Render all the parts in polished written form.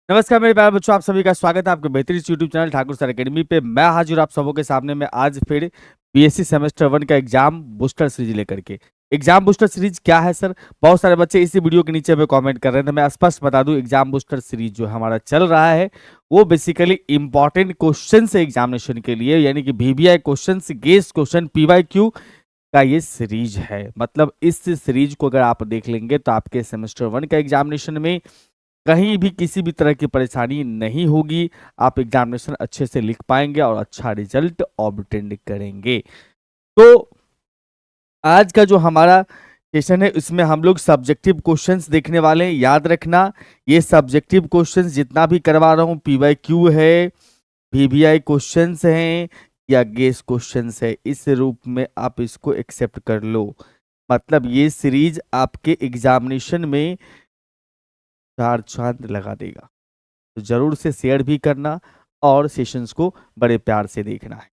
नमस्कार मेरे प्यारे बच्चों, आप सभी का स्वागत है आपके बेहतरीन YouTube channel Thakur sir academy पे। मैं हाजिर आप सबों के सामने में आज फिर बीएससी सेमेस्टर 1 का एग्जाम बूस्टर सीरीज लेकर के। एग्जाम बूस्टर सीरीज क्या है सर? बहुत सारे बच्चे इसी वीडियो के नीचे में कमेंट कर रहे हैं, तो मैं स्पष्ट बता दूं, एग्जाम बूस्टर सीरीज जो हमारा चल रहा है वो बेसिकली इंपॉर्टेंट क्वेश्चन है एग्जामिनेशन के लिए, यानी कि VBI question, guess question, PYQ का ये सीरीज है। मतलब इस सीरीज को अगर आप देख लेंगे तो आपके सेमेस्टर 1 का एग्जामिनेशन में कहीं भी किसी भी तरह की परेशानी नहीं होगी। आप एग्जामिनेशन अच्छे से लिख पाएंगे और अच्छा रिजल्ट ऑब्टेन करेंगे। तो आज का जो हमारा सेशन है इसमें हम लोग सब्जेक्टिव क्वेश्चंस देखने वाले हैं। याद रखना, ये सब्जेक्टिव क्वेश्चंस जितना भी करवा रहा हूँ, PYQ है, VBI क्वेश्चंस हैं या गेस क्वेश्चंस है, इस रूप में आप इसको एक्सेप्ट कर लो। मतलब ये सीरीज आपके एग्जामिनेशन में चार चांद लगा देगा। तो जरूर से शेयर भी करना और सेशंस को बड़े प्यार से देखना है।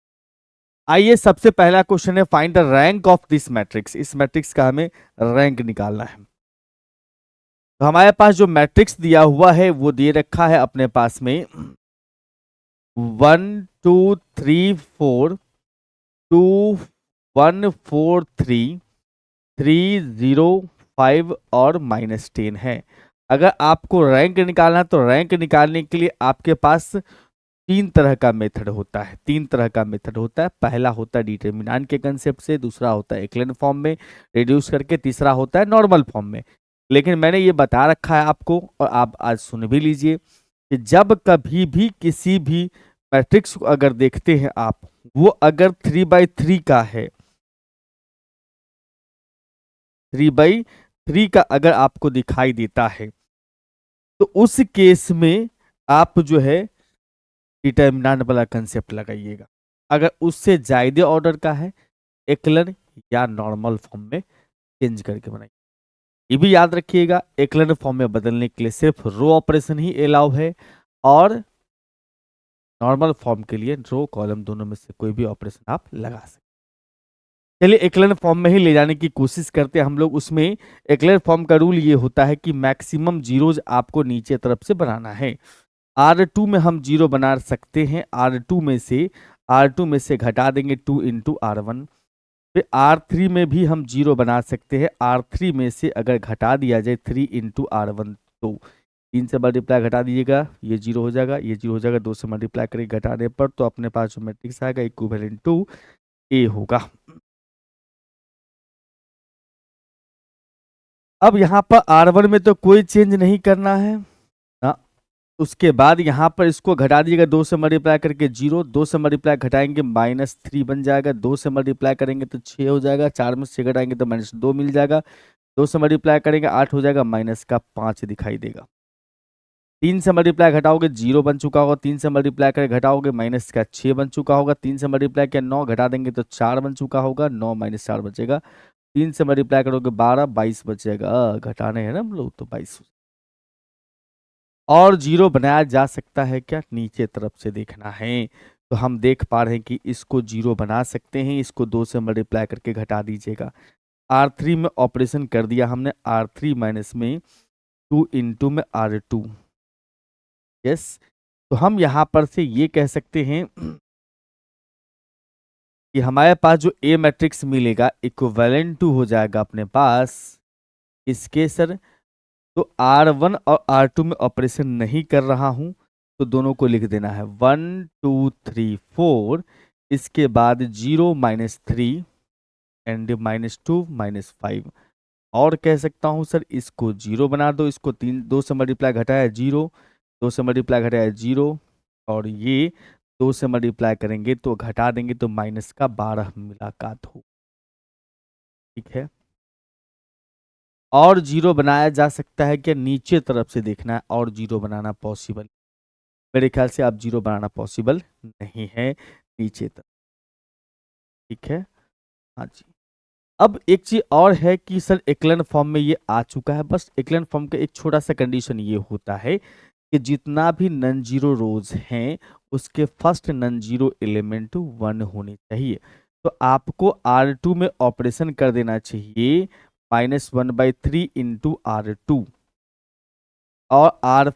आइए, सबसे पहला क्वेश्चन है, find the rank of this matrix. इस मैट्रिक्स का हमें रैंक निकालना है। तो हमारे पास जो मैट्रिक्स दिया हुआ है वो दे रखा है अपने पास में 1 2 3 4 2 1 4 3 3 0 5 और -10 है। अगर आपको रैंक निकालना है तो रैंक निकालने के लिए आपके पास तीन तरह का मेथड होता है। पहला होता है डिटर्मिनेंट के कंसेप्ट से, दूसरा होता है एक्लेन फॉर्म में रिड्यूस करके, तीसरा होता है नॉर्मल फॉर्म में। लेकिन मैंने ये बता रखा है आपको, और आप आज सुन भी लीजिए, कि जब कभी भी किसी भी मैट्रिक्स को अगर देखते हैं आप, वो अगर 3/3 का है, 3/3 का अगर आपको दिखाई देता है, तो उस केस में आप जो है डिटर्मिनेंट वाला कंसेप्ट लगाइएगा। अगर उससे ज्यादा ऑर्डर का है, एक्लन या नॉर्मल फॉर्म में चेंज करके बनाइए। ये भी याद रखिएगा, एक्लन फॉर्म में बदलने के लिए सिर्फ रो ऑपरेशन ही अलाउ है, और नॉर्मल फॉर्म के लिए रो कॉलम दोनों में से कोई भी ऑपरेशन आप लगा सकते। चलिए एक्लन फॉर्म में ही ले जाने की कोशिश करते हैं हम लोग। उसमें एक्लन फॉर्म का रूल ये होता है कि मैक्सिमम जीरोज आपको नीचे तरफ से बनाना है। R2 में हम जीरो बना सकते हैं, R2 में से घटा देंगे 2 इंटू R1। फिर R3 में भी हम जीरो बना सकते हैं, R3 में से अगर घटा दिया जाए 3 इंटू R1, तो 3 से मल्टीप्लाई घटा दीजिएगा, ये जीरो हो जाएगा, ये जीरो हो जाएगा, 2 से मल्टीप्लाई करके घटाने पर तो अपने पास जो मैट्रिक्स आएगा इक्विवेलेंट टू A होगा। अब यहाँ पर R1 में तो कोई चेंज नहीं करना है ना। उसके बाद यहाँ पर इसको घटा दीजिएगा, 2 से मल्टीप्लाई करके 0, 2 से मल्टीप्लाई घटाएंगे -3 बन जाएगा, 2 से मल्टीप्लाई करेंगे तो 6 हो जाएगा, 4 में से घटाएंगे तो -2 मिल जाएगा, 2 से मल्टीप्लाई करेंगे 8 हो जाएगा, माइनस का 5 दिखाई देगा। 3 से मल्टीप्लाई घटाओगे 0 बन चुका होगा, 3 से मल्टीप्लाई करके घटाओगे माइनस का 6 बन चुका होगा, 3 से मल्टीप्लाई किया 9 घटा देंगे तो 4 बन चुका होगा, 9 - 4 बचेगा, 3 से मल्टीप्लाई करोगे 12, 22 बचेगा। घटाने हैं ना हम लोग, तो 22। और जीरो बनाया जा सकता है क्या? नीचे तरफ से देखना है। तो हम देख पा रहे हैं कि इसको जीरो बना सकते हैं, इसको 2 से मल्टीप्लाई करके घटा दीजिएगा। R3 में ऑपरेशन कर दिया हमने, R3 माइनस में 2 इंटू में R2। यस, तो हम यहां पर से ये कह सकते हैं कि हमारे पास जो A मैट्रिक्स मिलेगा इक्विवेलेंट टू हो जाएगा अपने पास इसके सर। तो R1 और R2 में ऑपरेशन नहीं कर रहा हूं, तो दोनों को लिख देना है 1 2 3 4, इसके बाद 0 -3 एंड -2 -5। और कह सकता हूं सर इसको 0 बना दो, इसको 2 से मल्टीप्लाई घटाया 0, 2 से मल्टीप्लाई घटाया 0, और ये 2 से मल्टीप्लाई करेंगे तो घटा देंगे तो -12 मुलाकात हो। ठीक है, और जीरो बनाया जा सकता है क्या? नीचे तरफ से देखना है और जीरो बनाना पॉसिबल। मेरे ख्याल से आप जीरो बनाना पॉसिबल नहीं है नीचे तक। ठीक है, हाँ जी। अब एक चीज और है कि सर एक्लन फॉर्म में ये आ चुका है। बस एक्लन फॉर्म का एक छोटा सा कंडीशन ये होता है कि जितना भी नॉन जीरो रोज हैं उसके फर्स्ट नॉन जीरो एलिमेंट 1 होने चाहिए। तो आपको R2 में ऑपरेशन कर देना चाहिए -1/3 इंटू R2, और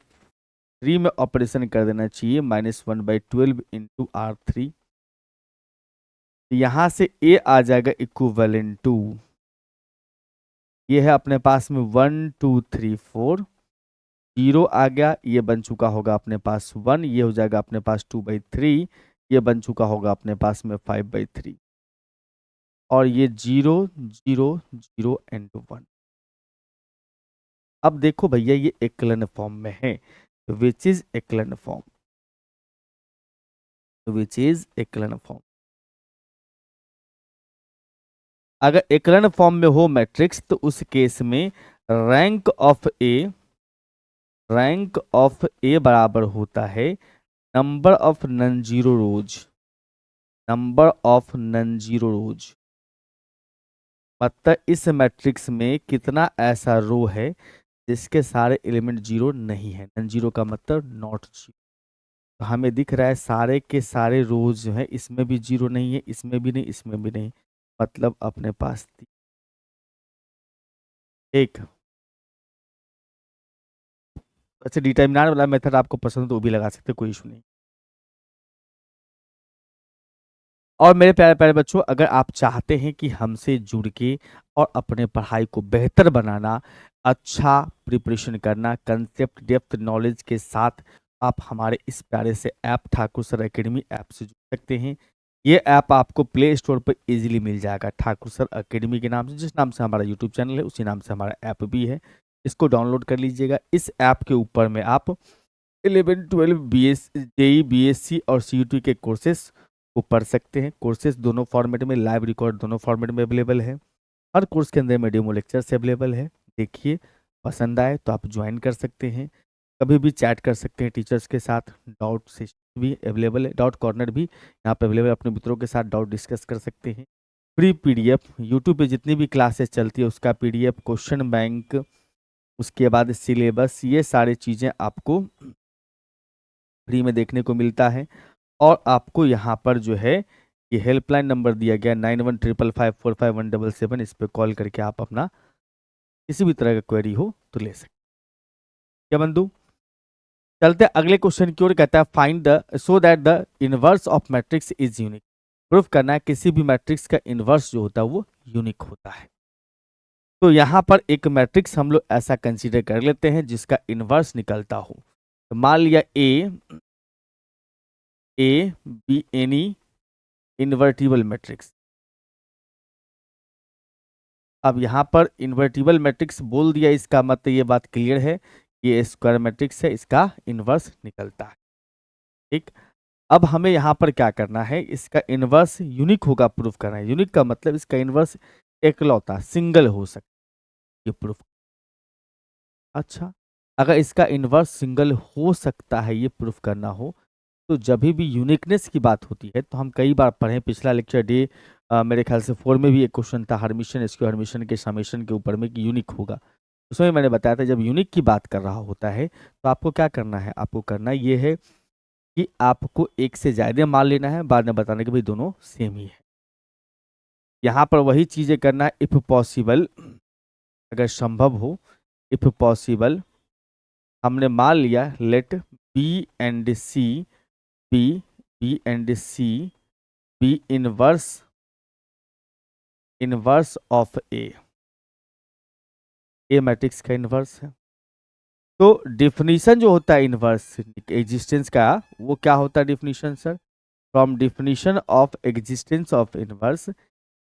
3 में ऑपरेशन कर देना चाहिए, -1/12 इंटू R3। यहाँ से ए आ जाएगा इक्विवेलेंट टू, ये है अपने पास में 1 2 3 4, 0 आ गया, ये बन चुका होगा अपने पास 1, ये हो जाएगा अपने पास 2/3, ये बन चुका होगा अपने पास में 5/3, और ये 0 0 0 एंड 1। अब देखो भैया ये एक्लन फॉर्म में है, which is एक्लन form, which is एक्लन form. अगर एक्लन फॉर्म में हो मैट्रिक्स तो उस केस में रैंक ऑफ ए बराबर होता है number of non zero rose, number of non zero रोज। मतलब इस मैट्रिक्स में कितना ऐसा रो है जिसके सारे एलिमेंट जीरो नहीं है, नॉन जीरो का मतलब नॉट जीरो। तो हमें दिख रहा है सारे के सारे रोज जो है, इसमें भी जीरो नहीं है, इसमें भी नहीं, इसमें भी नहीं, मतलब अपने पास एक। अच्छा, डिटरमिनेंट वाला मेथड आपको पसंद है तो वो भी लगा सकते, कोई इशू नहीं। और मेरे प्यारे प्यारे बच्चों, अगर आप चाहते हैं कि हमसे जुड़ के और अपने पढ़ाई को बेहतर बनाना, अच्छा प्रिपरेशन करना, कंसेप्ट डेप्थ नॉलेज के साथ, आप हमारे इस प्यारे से app Thakur sir academy app से जुड़ सकते हैं। ये ऐप आपको प्ले स्टोर पर इजीली मिल जाएगा, ठाकुर सर एकेडमी के नाम से, जिस नाम से हमारा यूट्यूब चैनल है उसी नाम से हमारा ऐप भी है। इसको डाउनलोड कर लीजिएगा। इस ऐप के ऊपर में आप 11 12 BS JEE BSc और CUT के कोर्सेस को पढ़ सकते हैं। कोर्सेज दोनों फॉर्मेट में, लाइव रिकॉर्ड दोनों फॉर्मेट में अवेलेबल है। हर कोर्स के अंदर में डेमो लेक्चर्स अवेलेबल है। देखिए, पसंद आए तो आप ज्वाइन कर सकते हैं, कभी भी चैट कर सकते हैं टीचर्स के साथ। डाउट सेशन भी अवेलेबल है, डाउट कॉर्नर भी यहाँ पे अवेलेबल है, अपने मित्रों के साथ डाउट डिस्कस कर सकते हैं। फ्री PDF यूट्यूब पे जितनी भी क्लासेस चलती है उसका PDF, क्वेश्चन बैंक, उसके बाद सिलेबस, ये सारी चीज़ें आपको फ्री में देखने को मिलता है। और आपको यहाँ पर जो है ये हेल्पलाइन नंबर दिया गया 9155545177, इस पर कॉल करके आप अपना किसी भी तरह का क्वेरी हो तो ले सकते। क्या बंधु, चलते अगले क्वेश्चन की ओर। कहता है find the so that the inverse of matrix is unique. Proof करना है किसी भी मैट्रिक्स का इनवर्स जो होता है वो यूनिक होता है। तो यहाँ पर एक मैट्रिक्स हम लोग ऐसा कंसीडर कर लेते हैं जिसका इनवर्स निकलता हो। तो मान लिया A be any invertible matrix. अब यहाँ पर इन्वर्टिबल मैट्रिक्स बोल दिया, इसका मतलब ये बात क्लियर है, ये स्क्वायर मैट्रिक्स है, इसका इन्वर्स निकलता है। ठीक, अब हमें यहाँ पर क्या करना है, इसका इन्वर्स यूनिक होगा प्रूफ करना है। यूनिक का मतलब इसका इन्वर्स एकलौता सिंगल हो सकता है, ये प्रूफ। अच्छा, अगर इसका इन्वर्स सिंगल हो सकता है ये प्रूफ करना हो, तो जब भी यूनिकनेस की बात होती है, तो हम कई बार पढ़े, पिछला लेक्चर डे मेरे ख्याल से 4 में भी एक क्वेश्चन था हर्मिशन स्क्वायर हर्मिशन के समेशन के ऊपर में कि यूनिक होगा। उसमें मैंने बताया था जब यूनिक की बात कर रहा होता है तो आपको क्या करना है, आपको करना ये है कि आपको एक से ज़्यादा मान लेना है, बाद में बताने के भाई दोनों सेम ही है। यहाँ पर वही चीज़ें करना है, इफ़ पॉसिबल, अगर संभव हो, इफ़ पॉसिबल हमने मान लिया let B and C B and C B inverse of A matrix का इनवर्स है। तो डिफिनीशन जो होता है इनवर्स एग्जिस्टेंस का, वो क्या होता है definition sir? From definition of existence of inverse,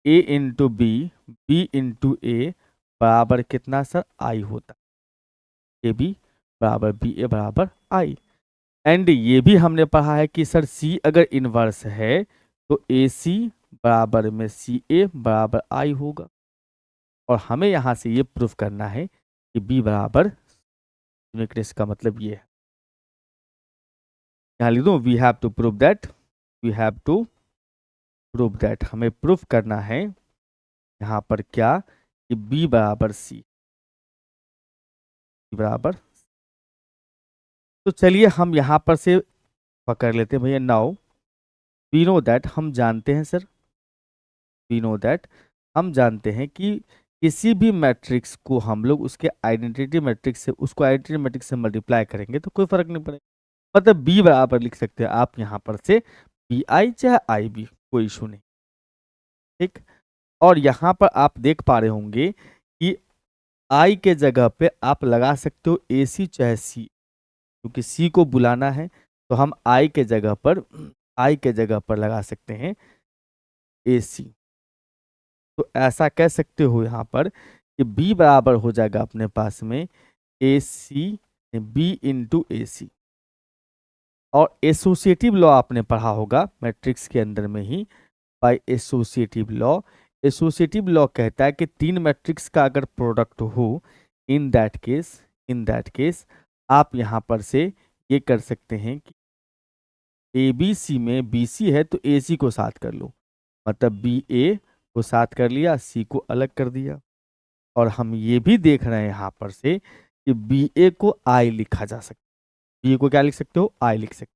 A into B into A बराबर कितना सर? आई होता है। ए बी बराबर बी ए बराबर आई। एंड ये भी हमने पढ़ा है कि सर सी अगर इनवर्स है तो ए सी बराबर में सी ए बराबर आई होगा। और हमें यहाँ से ये प्रूफ करना है कि बी बराबर यूनिकनेस का मतलब ये है। यहाँ लिख दूँ, we have to prove that, we have to prove that, हमें प्रूफ करना है यहाँ पर क्या, कि बी बराबर सी बराबर। तो चलिए हम यहाँ पर से पकड़ लेते हैं भैया। नाउ वी नो दैट, हम जानते हैं सर, वी नो दैट, हम जानते हैं कि किसी भी मैट्रिक्स को हम लोग उसके आइडेंटिटी मैट्रिक्स से उसको आइडेंटिटी मैट्रिक्स से मल्टीप्लाई करेंगे तो कोई फर्क नहीं पड़ेगा। मतलब बी बराबर लिख सकते हैं आप यहाँ पर से बी आई चाहे आई बी, कोई इशू नहीं। ठीक। और यहाँ पर आप देख पा रहे होंगे कि आई के जगह पे आप लगा सकते हो ए सी चाहे सी, क्योंकि सी को बुलाना है तो हम आई के जगह पर लगा सकते हैं ए सी। तो ऐसा कह सकते हो यहाँ पर कि बी बराबर हो जाएगा अपने पास में ए सी बी इंटू ए सी। और एसोसिएटिव लॉ आपने पढ़ा होगा मैट्रिक्स के अंदर में ही, by associative law. Associative law कहता है कि तीन मैट्रिक्स का अगर प्रोडक्ट हो, इन दैट केस आप यहाँ पर से ये कर सकते हैं कि ए बी सी में बी सी है तो ए सी को साथ कर लो, मतलब बी ए को साथ कर लिया, सी को अलग कर दिया। और हम ये भी देख रहे हैं यहाँ पर से कि बी ए को आई लिखा जा सकता है। बी ए को क्या लिख सकते हो? आई लिख सकते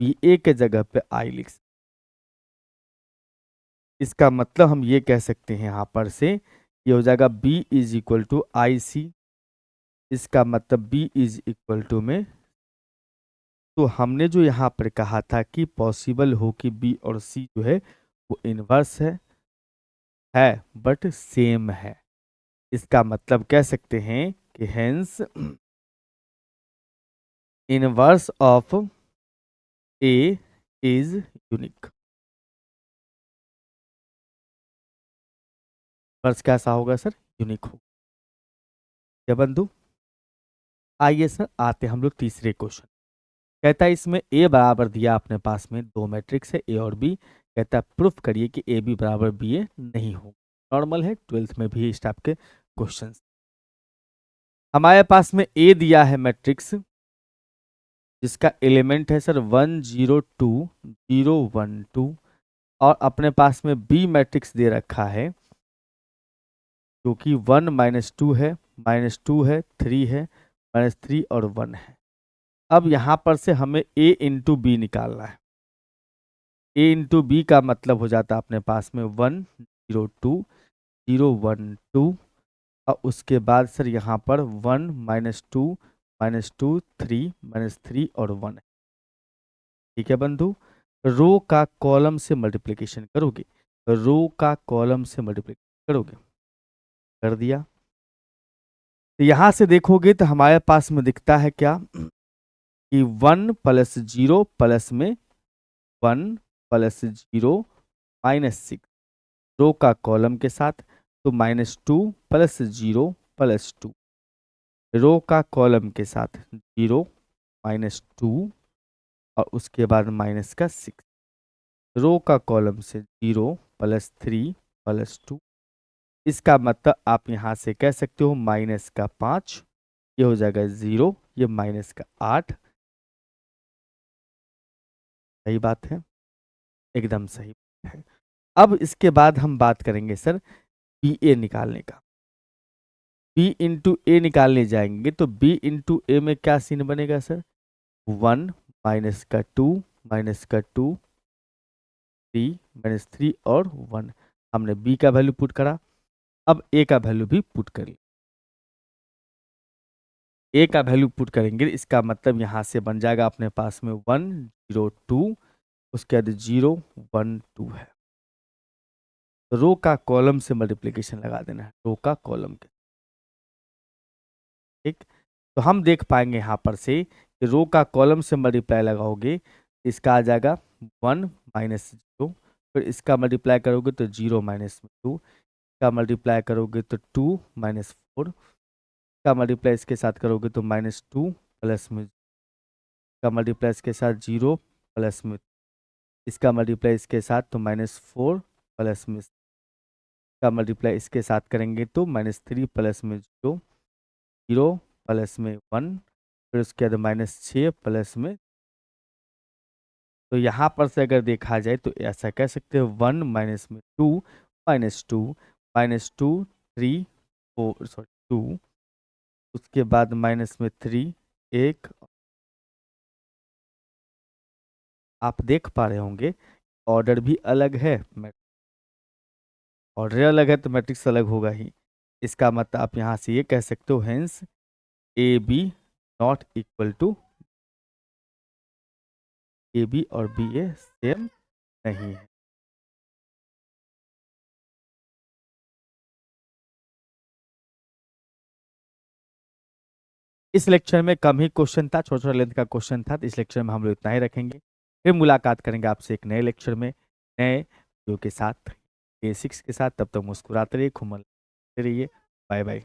हो। बी ए के जगह पे आई लिख सकते हो। इसका मतलब हम ये कह सकते हैं यहाँ पर से ये हो जाएगा बी इज इक्वल टू आई सी। इसका मतलब बी इज इक्वल टू में, तो हमने जो यहाँ पर कहा था कि पॉसिबल हो कि बी और सी जो है वो इनवर्स है बट सेम है। इसका मतलब कह सकते हैं कि hence inverse of A is unique. Inverse कैसा होगा सर? यूनिक होगा। क्या बंधु? आइए सर आते हम लोग तीसरे क्वेश्चन। कहता है इसमें ए बराबर दिया अपने पास में दो मैट्रिक्स है ए और बी। कहता है प्रूफ करिए कि ए बी बराबर बी ए नहीं हो। नॉर्मल है, 12th में भी इस टाइप के क्वेश्चन। हमारे पास में ए दिया है मैट्रिक्स जिसका एलिमेंट है सर 1 0 2 0 1 2, और अपने पास में बी मैट्रिक्स दे रखा है जो कि 1 -2 है, -2 है, 3 है, -3 और 1 है। अब यहाँ पर से हमें ए इंटू बी निकालना है। ए इंटू बी का मतलब हो जाता है अपने पास में 1 0 2 0 1 2, और उसके बाद सर यहाँ पर 1 -2 -2 3 -3 और 1। ठीक है बंधु। रो का कॉलम से मल्टीप्लिकेशन करोगे, रो का कॉलम से मल्टीप्लिकेशन करोगे, कर दिया। तो यहां से देखोगे तो हमारे पास में दिखता है क्या कि 1 + 0 प्लस में 1 + 0 -6 रो का कॉलम के साथ, तो -2 + 0 + 2 रो का कॉलम के साथ 0 -2 और उसके बाद माइनस का 6 रो का कॉलम से 0 + 3 + 2। इसका मतलब आप यहाँ से कह सकते हो -5, ये हो जाएगा 0, ये -8। सही बात है, एकदम सही बात है। अब इसके बाद हम बात करेंगे सर बी ए निकालने का। बी इंटू ए निकालने जाएंगे तो बी इंटू ए में क्या सीन बनेगा सर? 1 -2 -2 3 -3 और 1। हमने बी का वैल्यू पुट करा, अब ए का वैल्यू भी पुट करिए। ए का वैल्यू पुट करेंगे, इसका मतलब यहाँ से बन जाएगा अपने पास में 1 0 2, उसके बाद 0 1 2 है। रो का कॉलम से मल्टीप्लिकेशन लगा देना है, रो का कॉलम के। ठीक। तो हम देख पाएंगे यहाँ पर से कि रो का कॉलम से मल्टीप्लाई लगाओगे, इसका आ जाएगा 1 -0, फिर इसका मल्टीप्लाई करोगे तो 0 -2, इसका मल्टीप्लाई करोगे तो 2 -4, इसका मल्टीप्लाई इसके साथ करोगे तो -2 प्लस में, इसका मल्टीप्लाई इसके साथ 0 प्लस में, इसका मल्टीप्लाई इसके साथ तो -4 प्लस में, इसका मल्टीप्लाई इसके साथ करेंगे तो -3 प्लस में 0 0 प्लस में 1, फिर उसके बाद -6 प्लस में। तो यहाँ पर से अगर देखा जाए तो ऐसा कह सकते हैं 1 -2 -2 -2 3 4 सॉरी 2, उसके बाद -3 1। आप देख पा रहे होंगे ऑर्डर भी अलग है, ऑर्डर अलग है तो मैट्रिक्स अलग होगा ही। इसका मतलब आप यहाँ से ये कह सकते हो, hence A B not equal to A B और बी ए सेम नहीं है। इस लेक्चर में कम ही क्वेश्चन था, छोटा छोटा लेंथ का क्वेश्चन था, तो इस लेक्चर में हम लोग इतना ही रखेंगे। फिर मुलाकात करेंगे आपसे एक नए लेक्चर में, नए वीडियो के साथ, बेसिक्स के साथ। तब तक मुस्कुराते रहिए, घूमते रहिए। Bye bye.